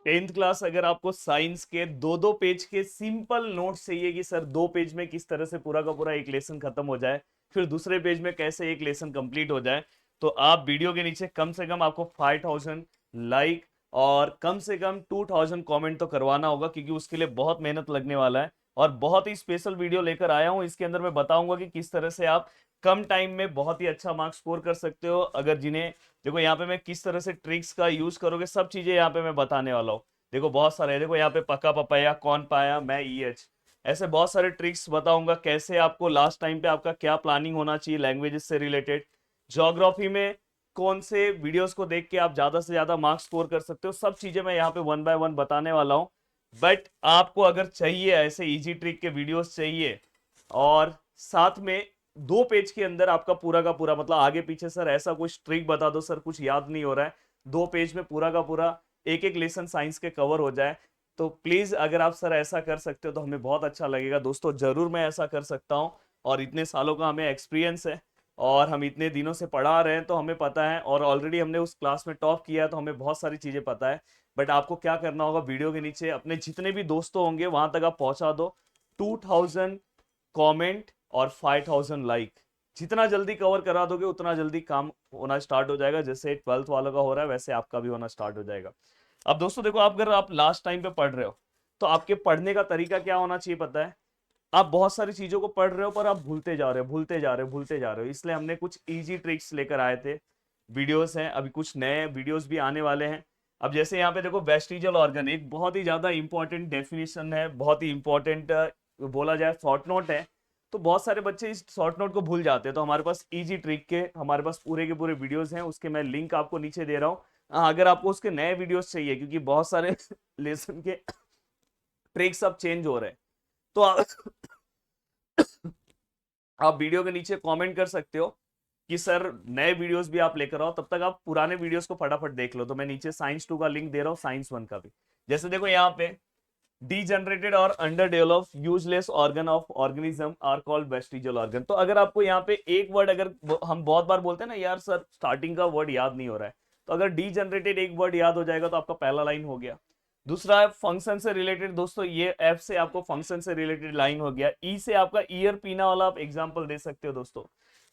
Tenth class अगर आपको science के दो दो पेज के सिंपल नोट्स चाहिए कि सर 2 पेज में किस तरह से पूरा का पूरा एक लेसन खत्म हो जाए, फिर दूसरे पेज में कैसे एक लेसन कंप्लीट हो जाए, तो आप वीडियो के नीचे कम से कम आपको 5000 लाइक और कम से कम 2000 कमेंट तो करवाना होगा, क्योंकि उसके लिए बहुत मेहनत लगने वाला है। और बहुत ही स्पेशल वीडियो लेकर आया हूं, इसके अंदर मैं बताऊंगा कि किस तरह से आप कम टाइम में बहुत ही अच्छा मार्क्स स्कोर कर सकते हो। अगर जिन्हें देखो यहाँ पे मैं किस तरह से ट्रिक्स का यूज करोगे, सब चीजें यहाँ पे मैं बताने वाला हूँ। देखो बहुत सारे, देखो यहाँ पे पका पपाया, कौन पाया, मैं EH, ऐसे बहुत सारे ट्रिक्स बताऊंगा कैसे आपको लास्ट टाइम पे आपका क्या प्लानिंग होना चाहिए लैंग्वेजेस से रिलेटेड। ज्योग्राफी में कौन से वीडियोस को देख के आप ज्यादा से ज्यादा मार्क्स स्कोर कर सकते हो, सब चीजें मैं यहाँ पे वन बाय वन बताने वाला हूँ। बट आपको अगर चाहिए ऐसे इजी ट्रिक के वीडियोस चाहिए, और साथ में 2 पेज के अंदर आपका पूरा का पूरा मतलब आगे पीछे सर ऐसा कुछ ट्रिक बता दो सर कुछ याद नहीं हो रहा है, 2 पेज में पूरा का पूरा एक एक लेसन साइंस के कवर हो जाए, तो प्लीज अगर आप सर ऐसा कर सकते हो तो हमें बहुत अच्छा लगेगा। दोस्तों जरूर मैं ऐसा कर सकता हूँ, और इतने सालों का हमें एक्सपीरियंस है, और हम इतने दिनों से पढ़ा रहे हैं तो हमें पता है, और ऑलरेडी हमने उस क्लास में टॉप किया है तो हमें बहुत सारी चीजें पता है। बट आपको क्या करना होगा, वीडियो के नीचे अपने जितने भी दोस्तों होंगे वहां तक आप पहुंचा दो 2000 कमेंट और 5000 लाइक। जितना जल्दी कवर करा दोगे उतना जल्दी काम होना स्टार्ट हो जाएगा, जैसे 12th वालों का हो रहा है वैसे आपका भी होना स्टार्ट हो जाएगा। अब दोस्तों देखो, आप अगर आप लास्ट टाइम पे पढ़ रहे हो तो आपके पढ़ने का तरीका क्या होना चाहिए पता है। आप बहुत सारी चीजों को पढ़ रहे हो पर आप भूलते जा रहे हो, भूलते जा रहे हो, भूलते जा रहे हो, इसलिए हमने कुछ इजी ट्रिक्स लेकर आए थे। वीडियोस हैं, अभी कुछ नए वीडियोस भी आने वाले हैं। अब जैसे यहाँ पे देखो, वेस्टिजियल ऑर्गन एक बहुत ही ज्यादा इंपॉर्टेंट डेफिनेशन है, बहुत ही इंपॉर्टेंट बोला जाए शॉर्ट नोट है। तो बहुत सारे बच्चे इस शॉर्ट नोट को भूल जाते हैं, तो हमारे पास इजी ट्रिक के हमारे पास पूरे के पूरे वीडियोस हैं, उसके मैं लिंक आपको नीचे दे रहा हूँ। अगर आपको उसके नए वीडियोस चाहिए, क्योंकि बहुत सारे लेसन के ट्रिक्स अब चेंज हो रहे हैं, तो आप वीडियो के नीचे कमेंट कर सकते हो कि सर नए वीडियोस भी आप लेकर आओ, तब तक आप पुराने वीडियोस को फटाफट देख लो। तो मैं नीचे साइंस 2 का लिंक दे रहा हूँ, साइंस 1 का भी। जैसे देखो यहाँ पे, डीजनरेटेड और under develop useless organ of organism are called vestigial organ. तो अगर आपको यहाँ पे एक वर्ड, अगर हम बहुत बार बोलते हैं ना यार सर स्टार्टिंग का वर्ड याद नहीं हो रहा है, तो अगर डीजनरेटेड एक वर्ड याद हो जाएगा तो आपका पहला लाइन हो गया। दूसरा है फंक्शन से रिलेटेड, दोस्तों ये एफ से आपको फंक्शन से रिलेटेड लाइन हो गया। ई से आपका ईयर पीना वाला आप एग्जांपल दे सकते हो दोस्तों।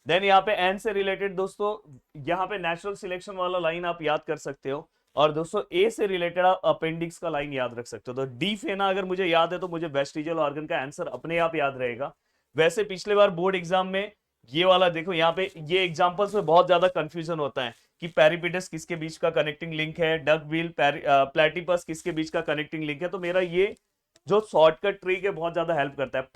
देन यहाँ पे एन से रिलेटेड दोस्तों, यहाँ पे नेचुरल सिलेक्शन वाला लाइन आप याद कर सकते हो। और दोस्तों ए से रिलेटेड आप अपेंडिक्स का लाइन याद रख सकते हो। तो डी फेना अगर मुझे याद है तो मुझे वेस्टिजियल ऑर्गन का आंसर अपने आप याद रहेगा। वैसे पिछले बार बोर्ड एग्जाम में ये वाला देखो, यहाँ पे ये एग्जांपल्स में बहुत ज्यादा कंफ्यूजन होता है कि पेरिपिटस किसके बीच का कनेक्टिंग लिंक है, डक बिल प्लेटिपस किसके बीच का कनेक्टिंग लिंक है। तो मेरा ये जो शॉर्टकट ट्रिक है बहुत ज्यादा हेल्प करता है।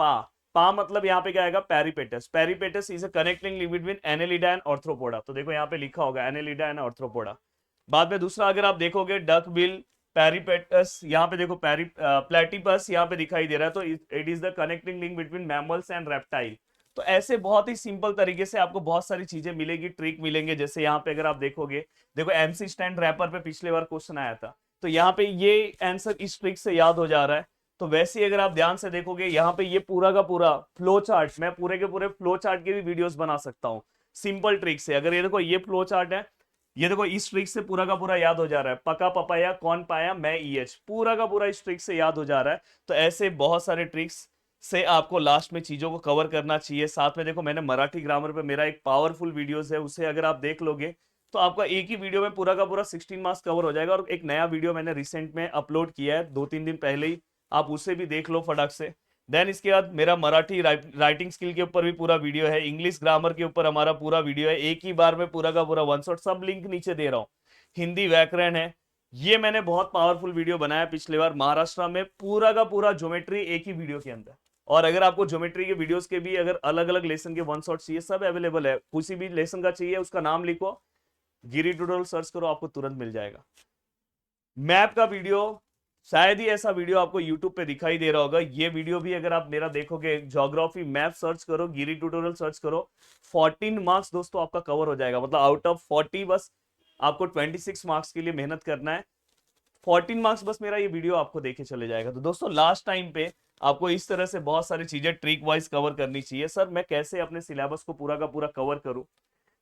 पा मतलब यहाँ पे क्या आएगा, peripatus. Peripatus is a connecting link between annelida and arthropoda. तो देखो यहाँ पे लिखा होगा एनेलिडा एंड ऑर्थ्रोपोडा। बाद में दूसरा अगर आप देखोगे डक बिल पेरिपेटस, यहाँ पे देखो प्लेटिपस यहाँ पे दिखाई दे रहा है, तो it is the connecting link between mammals and reptile. तो ऐसे बहुत ही सिंपल तरीके से आपको बहुत सारी चीजें मिलेगी, ट्रिक मिलेंगे। जैसे यहाँ पे अगर आप देखोगे, देखो एमसी स्टैंड रैपर पे पिछले बार क्वेश्चन आया था, तो यहाँ पे ये आंसर इस ट्रिक से याद हो जा रहा है। तो वैसे ही अगर आप ध्यान से देखोगे यहाँ पे ये पूरा का पूरा फ्लो चार्ट, मैं पूरे के पूरे फ्लो चार्ट के भी वीडियोस बना सकता हूँ सिंपल ट्रिक से। अगर ये देखो ये फ्लो चार्ट है, ये देखो इस ट्रिक से पूरा का पूरा याद हो जा रहा है, पका पपाया, कौन पाया, मैं EH, पूरा का पूरा इस ट्रिक से याद हो जा रहा है। तो ऐसे बहुत सारे ट्रिक्स से आपको लास्ट में चीजों को कवर करना चाहिए। साथ में देखो मैंने मराठी ग्रामर पे मेरा एक पावरफुल वीडियोस है, उसे अगर आप देख लोगे तो आपका एक ही वीडियो में पूरा का पूरा 16 मार्क्स कवर हो जाएगा। और एक नया वीडियो मैंने रिसेंट में अपलोड किया है 2-3 दिन पहले ही, आप उसे भी देख लो फटाक से। देन इसके बाद मेरा मराठी राइटिंग स्किल के ऊपर भी पूरा वीडियो है, इंग्लिश ग्रामर के ऊपर हमारा पूरा वीडियो है, एक ही बार में पूरा का पूरा वन शॉट, सब लिंक नीचे दे रहा हूँ। हिंदी व्याकरण है, ये मैंने बहुत पावरफुल वीडियो बनाया पिछले बार महाराष्ट्र में, पूरा का पूरा ज्योमेट्री एक ही वीडियो के अंदर। और अगर आपको ज्योमेट्री के वीडियोस के भी अगर अलग अलग लेसन के वन शॉट चाहिए, सब अवेलेबल है। किसी भी लेसन का चाहिए उसका नाम लिखो, गिरी ट्यूटोरियल सर्च करो, आपको तुरंत मिल जाएगा। मैप का वीडियो, शायद ही ऐसा वीडियो आपको YouTube पे दिखाई दे रहा होगा, ये वीडियो भी अगर आप मेरा देखोगे, ज्योग्राफी मैप सर्च करो, गिरी ट्यूटोरियल सर्च करो, 14 मार्क्स दोस्तों आपका कवर हो जाएगा। मतलब आउट ऑफ 40 बस आपको 26 मार्क्स के लिए मेहनत करना है, 14 मार्क्स बस मेरा ये वीडियो आपको देके चले जाएगा। तो दोस्तों लास्ट टाइम पे आपको इस तरह से बहुत सारी चीजें ट्रिक वाइज कवर करनी चाहिए। सर मैं कैसे अपने सिलेबस को पूरा का पूरा कवर करूं,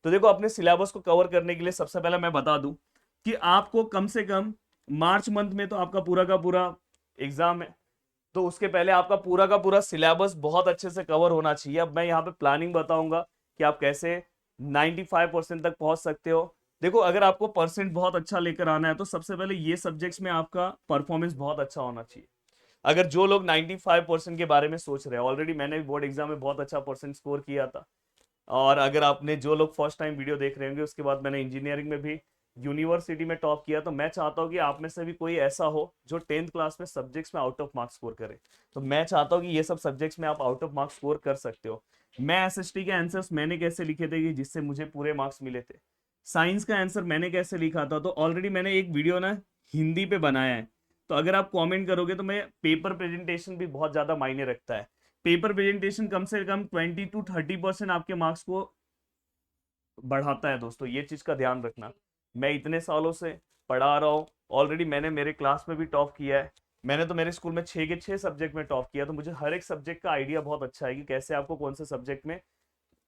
तो देखो अपने सिलेबस को कवर करने के लिए सबसे पहले मैं बता दूं कि आपको कम से कम मार्च मंथ में तो आपका पूरा का पूरा एग्जाम है, तो उसके पहले आपका पूरा का पूरा सिलेबस बहुत अच्छे से कवर होना चाहिए। अब मैं यहाँ पे प्लानिंग बताऊंगा कि आप कैसे 95% तक पहुंच सकते हो। देखो, अगर आपको परसेंट बहुत अच्छा लेकर आना है तो सबसे पहले ये सब्जेक्ट्स में आपका परफॉर्मेंस बहुत अच्छा होना चाहिए। अगर जो लोग 95% के बारे में सोच रहे हैं, ऑलरेडी मैंने भी बोर्ड एग्जाम में बहुत अच्छा परसेंट स्कोर किया था, और अगर आपने जो लोग फर्स्ट टाइम वीडियो देख रहे होंगे, उसके बाद मैंने इंजीनियरिंग में भी यूनिवर्सिटी में टॉप किया, तो मैं चाहता हूँ कि आप में से भी कोई ऐसा हो जो 10th क्लास में सब्जेक्ट्स में आउट ऑफ मार्क्स स्कोर करे। तो मैं चाहता हूँ कि ये सब सब्जेक्ट्स में आप आउट ऑफ मार्क्स स्कोर कर सकते हो। मैं एसएसटी के आंसर्स मैंने कैसे लिखे थे कि जिससे मुझे पूरे मार्क्स मिले थे, साइंस का आंसर मैंने कैसे लिखा था, तो ऑलरेडी मैंने एक वीडियो ना हिंदी पे बनाया है। तो अगर आप कमेंट करोगे तो मैं पेपर प्रेजेंटेशन भी बहुत ज्यादा मायने रखता है। पेपर प्रेजेंटेशन कम से कम 20 to 30% आपके मार्क्स को बढ़ाता है दोस्तों, ये चीज का ध्यान रखना। मैं इतने सालों से पढ़ा रहा हूँ, ऑलरेडी मैंने मेरे क्लास में भी टॉप किया है। मैंने तो मेरे स्कूल में 6 के 6 सब्जेक्ट में टॉप किया, तो मुझे हर एक सब्जेक्ट का आइडिया बहुत अच्छा है कि कैसे आपको कौन से सब्जेक्ट में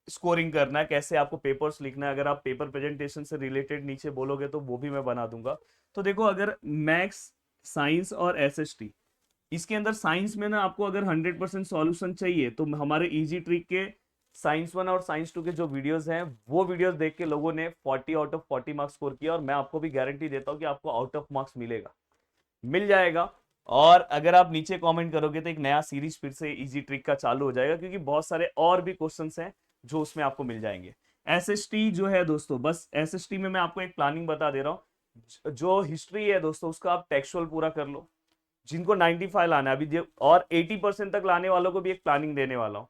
स्कोरिंग करना है, कैसे आपको पेपर्स लिखना है। अगर आप पेपर प्रेजेंटेशन से रिलेटेड नीचे बोलोगे तो वो भी मैं बना दूंगा। तो देखो, अगर मैथ्स, साइंस और एसएसटी, इसके अंदर साइंस में ना आपको अगर 100% सॉल्यूशन चाहिए तो हमारे इजी ट्रिक के साइंस 1 और साइंस 2 के जो वीडियोस हैं, वो वीडियोस देख के लोगों ने 40 आउट ऑफ 40 मार्क्स स्कोर किया, और मैं आपको भी गारंटी देता हूं कि आपको आउट ऑफ मार्क्स मिलेगा, मिल जाएगा। और अगर आप नीचे कमेंट करोगे तो एक नया सीरीज फिर से इजी ट्रिक का चालू हो जाएगा, क्योंकि बहुत सारे और भी क्वेश्चंस हैं जो उसमें आपको मिल जाएंगे। एसएसटी जो है दोस्तों, बस एसएसटी में मैं आपको एक प्लानिंग बता दे रहा हूँ। जो हिस्ट्री है दोस्तों, उसका आप टेक्सचुअल पूरा कर लो। जिनको 95 लाना है अभी, और 80% तक लाने वालों को भी एक प्लानिंग देने वाला हूं।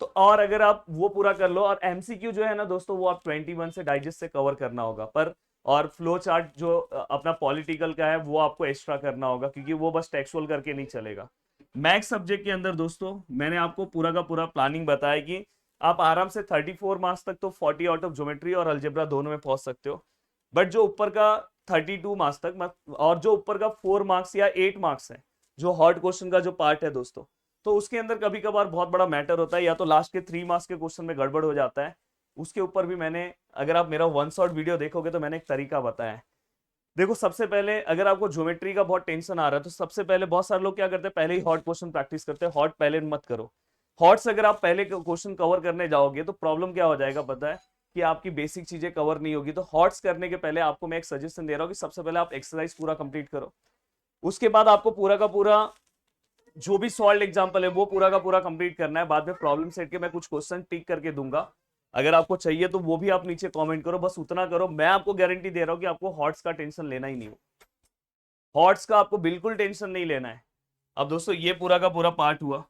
तो और अगर आप वो पूरा कर लो, और एमसीक्यू जो है ना दोस्तों, वो आप 21 से डाइजेस्ट से कवर करना होगा, पर और फ्लो चार्ट जो अपना पॉलिटिकल का है वो आपको एक्स्ट्रा करना होगा, क्योंकि वो बस टेक्सुअल करके नहीं चलेगा। मैथ्स सब्जेक्ट के अंदर दोस्तों मैंने आपको पूरा का पूरा प्लानिंग बताया कि आप आराम से 34 मार्क्स तक तो 40 आउट ऑफ ज्योमेट्री और अलजेब्रा दोनों में पहुंच सकते हो। बट जो ऊपर का 32 मार्क्स तक और जो ऊपर का 4 मार्क्स या 8 मार्क्स है, जो हार्ड क्वेश्चन का जो पार्ट है दोस्तों, तो उसके अंदर कभी कभार बहुत बड़ा मैटर होता है, या तो लास्ट के 3 मार्क्स के क्वेश्चन में गड़बड़ हो जाता है। उसके ऊपर भी मैंने, अगर आप मेरा वन शॉट वीडियो देखोगे तो मैंने एक तरीका बताया है। देखो, सबसे पहले अगर आपको ज्योमेट्री का बहुत टेंशन आ रहा है तो सबसे पहले बहुत सारे लोग क्या करते हैं, पहले ही हॉट क्वेश्चन प्रैक्टिस करते हैं। हॉट पहले मत करो। हॉट्स अगर आप पहले क्वेश्चन कवर करने जाओगे तो प्रॉब्लम क्या हो जाएगा पता है, कि आपकी बेसिक चीजें कवर नहीं होगी। तो हॉट्स करने के पहले आपको मैं एक सजेशन दे रहा हूँ कि सबसे पहले आप एक्सरसाइज पूरा कंप्लीट करो। उसके बाद आपको पूरा का पूरा जो भी सॉल्व एग्जांपल है वो पूरा का पूरा कंप्लीट करना है। बाद में प्रॉब्लम सेट के मैं कुछ क्वेश्चन टिक करके दूंगा, अगर आपको चाहिए तो वो भी आप नीचे कमेंट करो। बस उतना करो, मैं आपको गारंटी दे रहा हूं कि आपको हॉट्स का टेंशन लेना ही नहीं हो। हॉट्स का आपको बिल्कुल टेंशन नहीं लेना है। अब दोस्तों, ये पूरा का पूरा पार्ट हुआ,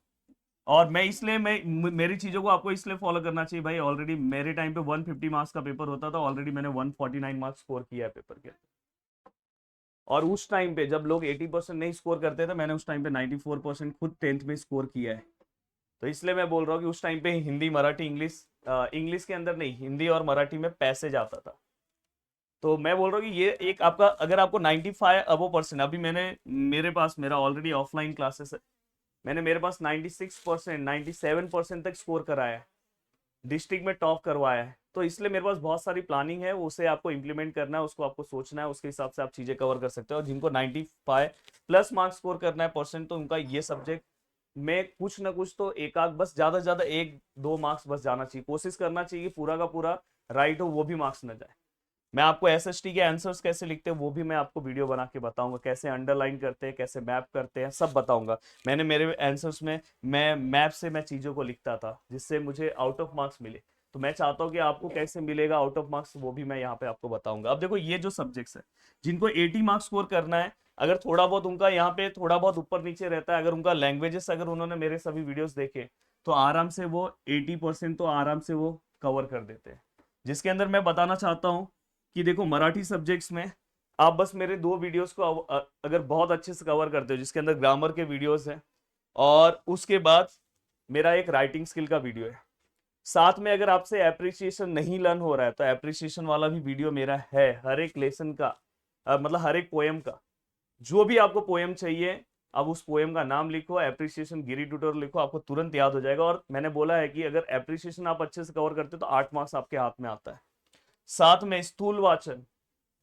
और मैं इसलिए मेरी चीजों को आपको इसलिए फॉलो करना चाहिए भाई। ऑलरेडी मेरे टाइम पे 150 मार्क्स का पेपर होता था, ऑलरेडी मैंने 149 मार्क्स स्कोर किया है पेपर के। और उस टाइम पे जब लोग 80% नहीं स्कोर करते थे, मैंने उस टाइम पे 94% खुद 10th में स्कोर किया है। तो इसलिए मैं बोल रहा हूँ कि उस टाइम पे हिंदी, मराठी, इंग्लिश, इंग्लिश के अंदर नहीं, हिंदी और मराठी में पैसेज आता था। तो मैं बोल रहा हूँ कि ये एक आपका, अगर आपको 95 अबो परसेंट, अभी मेरे पास मेरा ऑलरेडी ऑफलाइन क्लासेस है, मैंने मेरे पास 96%, 97% तक स्कोर कराया है, डिस्ट्रिक्ट में टॉप करवाया है। तो इसलिए मेरे पास बहुत सारी प्लानिंग है, उसे आपको इंप्लीमेंट करना है, उसको आपको सोचना है, उसके हिसाब से आप चीजें कवर कर सकते हो। और जिनको 95 प्लस मार्क्स स्कोर करना है परसेंट, तो उनका ये सब्जेक्ट में कुछ ना कुछ तो एक आध, बस ज्यादा से ज्यादा 1-2 मार्क्स बस जाना चाहिए। कोशिश करना चाहिए पूरा का पूरा राइट हो, वो भी मार्क्स न जाए। मैं आपको एसएसटी के आंसर्स कैसे लिखते हैं वो भी मैं आपको वीडियो बना के बताऊंगा, कैसे अंडरलाइन करते हैं, कैसे मैप करते हैं, सब बताऊंगा। मैंने मेरे आंसर्स में मैं मैप से मैं चीजों को लिखता था, जिससे मुझे आउट ऑफ मार्क्स मिले। तो मैं चाहता हूँ कि आपको कैसे मिलेगा आउट ऑफ मार्क्स, वो भी मैं यहाँ पे आपको बताऊंगा। अब देखो, ये जो सब्जेक्ट्स है जिनको 80 मार्क्स स्कोर करना है, अगर थोड़ा बहुत उनका यहाँ पे थोड़ा बहुत ऊपर नीचे रहता है, अगर उनका लैंग्वेजेस, अगर उन्होंने मेरे सभी वीडियोस देखे, तो आराम से वो 80% तो आराम से वो कवर कर देते हैं। जिसके अंदर मैं बताना चाहता हूँ कि देखो, मराठी सब्जेक्ट्स में आप बस मेरे 2 वीडियोस को अगर बहुत अच्छे से कवर करते हो, जिसके अंदर ग्रामर के वीडियोस हैं, और उसके बाद मेरा एक राइटिंग स्किल का वीडियो है, साथ में अगर आपसे एप्रिसिएशन नहीं लर्न हो रहा है तो एप्रिसिएशन वाला भी वीडियो मेरा है, हर एक लेसन का, मतलब हर एक पोएम का। जो भी आपको पोएम चाहिए, अब उस पोएम का नाम लिखो, एप्रिसिएशन गिरी ट्यूटोरियल लिखो, आपको तुरंत याद हो जाएगा। और मैंने बोला है कि अगर एप्रिसिएशन आप अच्छे से कवर करते हो तो 8 मार्क्स आपके हाथ में आता है। साथ में स्थूल वाचन,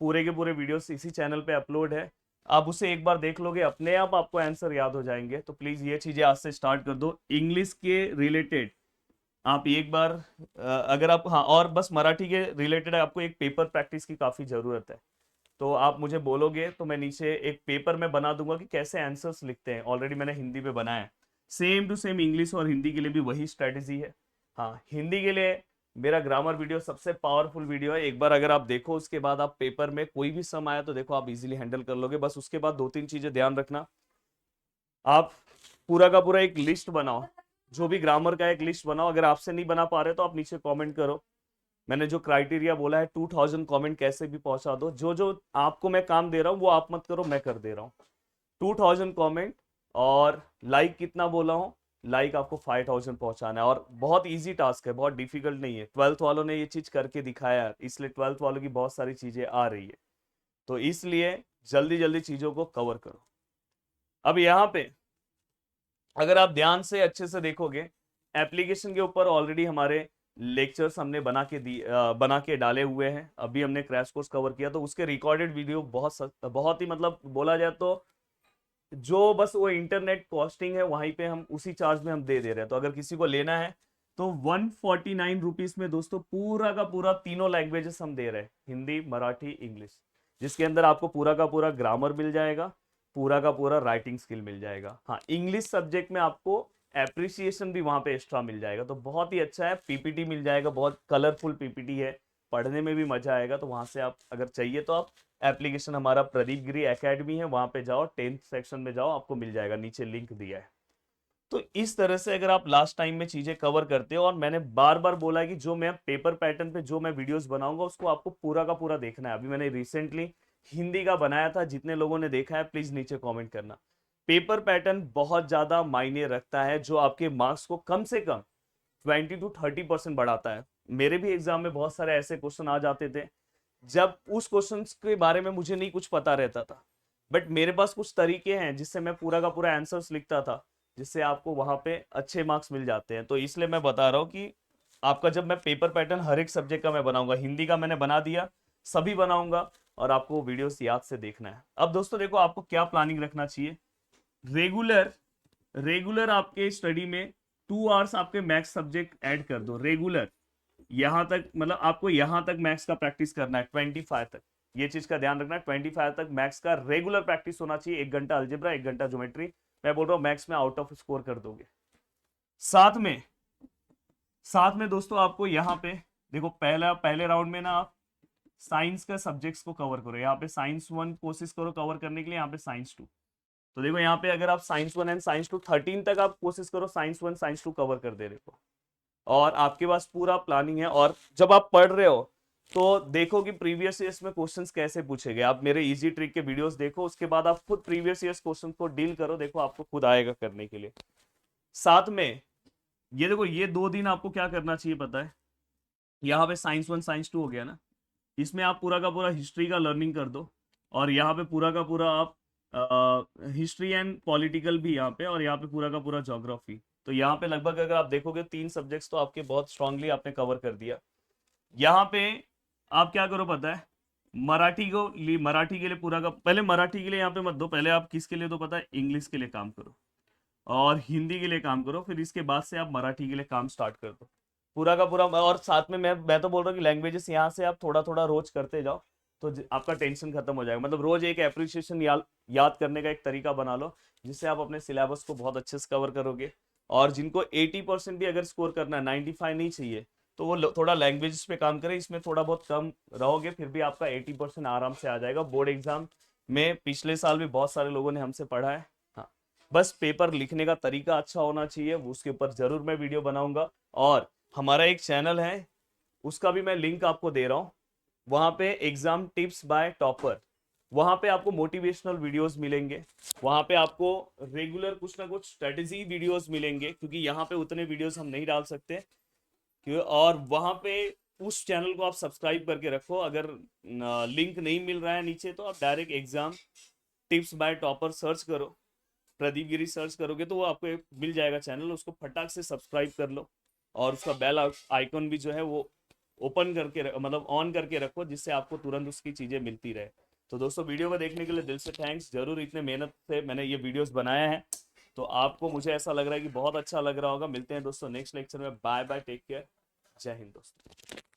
पूरे के पूरे वीडियोस इसी चैनल पे अपलोड है, आप उसे एक बार देख लोगे, अपने आप आपको आंसर याद हो जाएंगे। तो प्लीज ये चीजें आज से स्टार्ट कर दो। इंग्लिश के रिलेटेड आप एक बार अगर आप, हाँ, और बस मराठी के रिलेटेड आपको एक पेपर प्रैक्टिस की काफी जरूरत है। तो आप मुझे बोलोगे तो मैं नीचे एक पेपर में बना दूंगा कि कैसे आंसर्स लिखते हैं। ऑलरेडी मैंने हिंदी पे बनाया है, सेम टू सेम इंग्लिश और हिंदी के लिए भी वही स्ट्रेटेजी है। हाँ, हिंदी के लिए मेरा ग्रामर वीडियो सबसे पावरफुल वीडियो है। एक बार अगर आप देखो, उसके बाद आप पेपर में कोई भी सम आया तो देखो आप इजीली हैंडल कर लोगे। बस उसके बाद दो तीन चीजें ध्यान रखना, आप पूरा का पूरा एक लिस्ट बनाओ, जो भी ग्रामर का एक लिस्ट बनाओ। अगर आपसे नहीं बना पा रहे तो आप नीचे कमेंट करो। मैंने जो क्राइटेरिया बोला है 2000 कमेंट कैसे भी पहुंचा दो। जो जो आपको मैं काम दे रहा हूँ वो आप मत करो, मैं कर दे रहा हूँ। 2000 कमेंट, और लाइक कितना बोला हूँ, लाइक आपको 5000 पहुंचाना है। और बहुत इजी टास्क है, बहुत डिफिकल्ट नहीं है। 12th वालों ने ये चीज करके दिखाया है, इसलिए 12th वालों की बहुत सारी चीजें आ रही है। तो इसलिए जल्दी जल्दी चीजों को कवर करो। अब यहाँ पे अगर आप ध्यान से अच्छे से देखोगे, एप्लीकेशन के ऊपर ऑलरेडी हमारे लेक्चर्स हमने बना के डाले हुए हैं। अभी हमने क्रैश कोर्स कवर किया, तो उसके रिकॉर्डेड वीडियो बहुत ही, मतलब बोला जाए तो जो बस वो इंटरनेट कॉस्टिंग है वहीं पे हम उसी चार्ज में हम दे रहे हैं। तो अगर किसी को लेना है तो 149 रुपीज में दोस्तों पूरा का पूरा तीनों लैंग्वेजेस हम दे रहे हैं, हिंदी, मराठी, इंग्लिश, जिसके अंदर आपको पूरा का पूरा ग्रामर मिल जाएगा, पूरा का पूरा राइटिंग स्किल मिल जाएगा। हाँ, इंग्लिश सब्जेक्ट में आपको एप्रिसिएशन भी वहां पे एक्स्ट्रा मिल जाएगा। तो बहुत ही अच्छा है। पीपीटी मिल जाएगा, बहुत कलरफुल पीपीटी है, पढ़ने में भी मजा आएगा। तो वहां से आप अगर चाहिए तो आप एप्लीकेशन, हमारा प्रदीप गिरी एकेडमी है, वहां पे जाओ, 10th सेक्शन में जाओ, आपको मिल जाएगा, नीचे लिंक दिया है। तो इस तरह से अगर आप लास्ट टाइम में चीजें कवर करते हो, और मैंने बार बार बोला है कि जो मैं पेपर पैटर्न पे जो मैं वीडियोस बनाऊंगा उसको आपको पूरा का पूरा देखना है। अभी मैंने रिसेंटली हिंदी का बनाया था, जितने लोगों ने देखा है प्लीज नीचे कमेंट करना। पेपर पैटर्न बहुत ज्यादा मायने रखता है, जो आपके मार्क्स को कम से कम 20 to 30% बढ़ाता है। मेरे भी एग्जाम में बहुत सारे ऐसे क्वेश्चन आ जाते थे जब उस क्वेश्चन के बारे में मुझे नहीं कुछ पता रहता था, बट मेरे पास कुछ तरीके हैं जिससे मैं पूरा का पूरा आंसर्स लिखता था, जिससे आपको वहां पे अच्छे मार्क्स मिल जाते हैं। तो इसलिए मैं बता रहा हूँ कि आपका जब मैं पेपर पैटर्न हर एक सब्जेक्ट का मैं बनाऊंगा, हिंदी का मैंने बना दिया, सभी बनाऊंगा, और आपको वीडियोस याद से देखना है। अब दोस्तों देखो, आपको क्या प्लानिंग रखना चाहिए। रेगुलर रेगुलर आपके स्टडी में 2 आवर्स आपके मैथ्स सब्जेक्ट ऐड कर दो रेगुलर। यहां तक, मतलब आपको यहां तक मैथ्स का प्रैक्टिस करना है 25 तक। ये चीज का ध्यान रखना है, 25 तक मैथ्स का रेगुलर प्रैक्टिस होना चाहिए। 1 घंटा अलजेब्रा, 1 घंटा ज्योमेट्री। मैं बोल रहा हूँ मैथ्स में आउट ऑफ स्कोर कर दोगे। साथ में साथ में दोस्तों आपको यहाँ पे देखो, पहले राउंड में ना आप साइंस का सब्जेक्ट्स को कवर करो। यहाँ पे साइंस 1 कोशिश करो कवर करने के लिए, यहाँ पे साइंस 2। तो देखो यहाँ पे अगर आप साइंस 1 एंड साइंस 2 13 तक आप कोशिश करो साइंस 1 साइंस 2 कवर कर दे रहे हो, और आपके पास पूरा प्लानिंग है। और जब आप पढ़ रहे हो तो देखो कि प्रीवियस ईयर्स में क्वेश्चंस कैसे पूछे गए। आप मेरे इजी ट्रिक के वीडियोस देखो, उसके बाद आप खुद प्रीवियस ईयर्स क्वेश्चन को डील करो, देखो आपको खुद आएगा करने के लिए। साथ में ये देखो, ये 2 दिन आपको क्या करना चाहिए पता है। यहाँ पे साइंस 1 साइंस 2 हो गया ना, इसमें आप पूरा का पूरा हिस्ट्री का लर्निंग कर दो, और यहाँ पे पूरा का पूरा आप हिस्ट्री एंड पॉलिटिकल भी यहाँ पे, और यहाँ पे पूरा का पूरा ज्योग्राफी। तो यहाँ पे लगभग अगर आप देखोगे 3 सब्जेक्ट्स तो आपके बहुत स्ट्रांगली आपने कवर कर दिया। यहाँ पे आप क्या करो पता है, मराठी के लिए पूरा का, पहले मराठी के लिए यहाँ पे मत दो, पहले आप किसके लिए दो पता है, इंग्लिश के लिए काम करो, और हिंदी के लिए काम करो, फिर इसके बाद से आप मराठी के लिए काम स्टार्ट कर दो पूरा का पूरा। और साथ में मैं तो बोल रहा हूँ कि लैंग्वेजेस यहाँ से आप थोड़ा थोड़ा रोज करते जाओ, तो आपका टेंशन खत्म हो जाएगा। मतलब रोज एक एप्रिसिएशन याद करने का एक तरीका बना लो, जिससे आप अपने सिलेबस को बहुत अच्छे से कवर करोगे। और जिनको 80% भी अगर स्कोर करना है, 95 नहीं चाहिए, तो वो थोड़ा लैंग्वेजेस पे काम करें, इसमें थोड़ा बहुत कम रहोगे, फिर भी आपका 80% आराम से आ जाएगा। बोर्ड एग्जाम में पिछले साल भी बहुत सारे लोगों ने हमसे पढ़ा है। हाँ, बस पेपर लिखने का तरीका अच्छा होना चाहिए, उसके ऊपर जरूर मैं वीडियो बनाऊंगा। और हमारा एक चैनल है, उसका भी मैं लिंक आपको दे रहा हूँ, वहां पे एग्जाम टिप्स बाय टॉपर, वहां पे आपको मोटिवेशनल वीडियोस मिलेंगे, वहां पे आपको रेगुलर कुछ ना कुछ स्ट्रेटेजी वीडियोस मिलेंगे, क्योंकि यहाँ पे उतने वीडियोस हम नहीं डाल सकते। और वहां पे उस चैनल को आप सब्सक्राइब करके रखो। अगर लिंक नहीं मिल रहा है नीचे, तो आप direct exam tips by topper search करो, प्रदीप गिरी सर्च करोगे तो वो आपको मिल जाएगा चैनल, उसको फटाक से सब्सक्राइब कर लो, और उसका बेल आइकन भी जो है वो ओपन करके मतलब ऑन करके रखो, जिससे आपको तुरंत उसकी चीजें मिलती रहे। तो दोस्तों वीडियो को देखने के लिए दिल से थैंक्स, जरूर इतने मेहनत से मैंने ये वीडियोस बनाए हैं, तो आपको मुझे ऐसा लग रहा है कि बहुत अच्छा लग रहा होगा। मिलते हैं दोस्तों नेक्स्ट लेक्चर में, बाय बाय, टेक केयर, जय हिंद दोस्तों।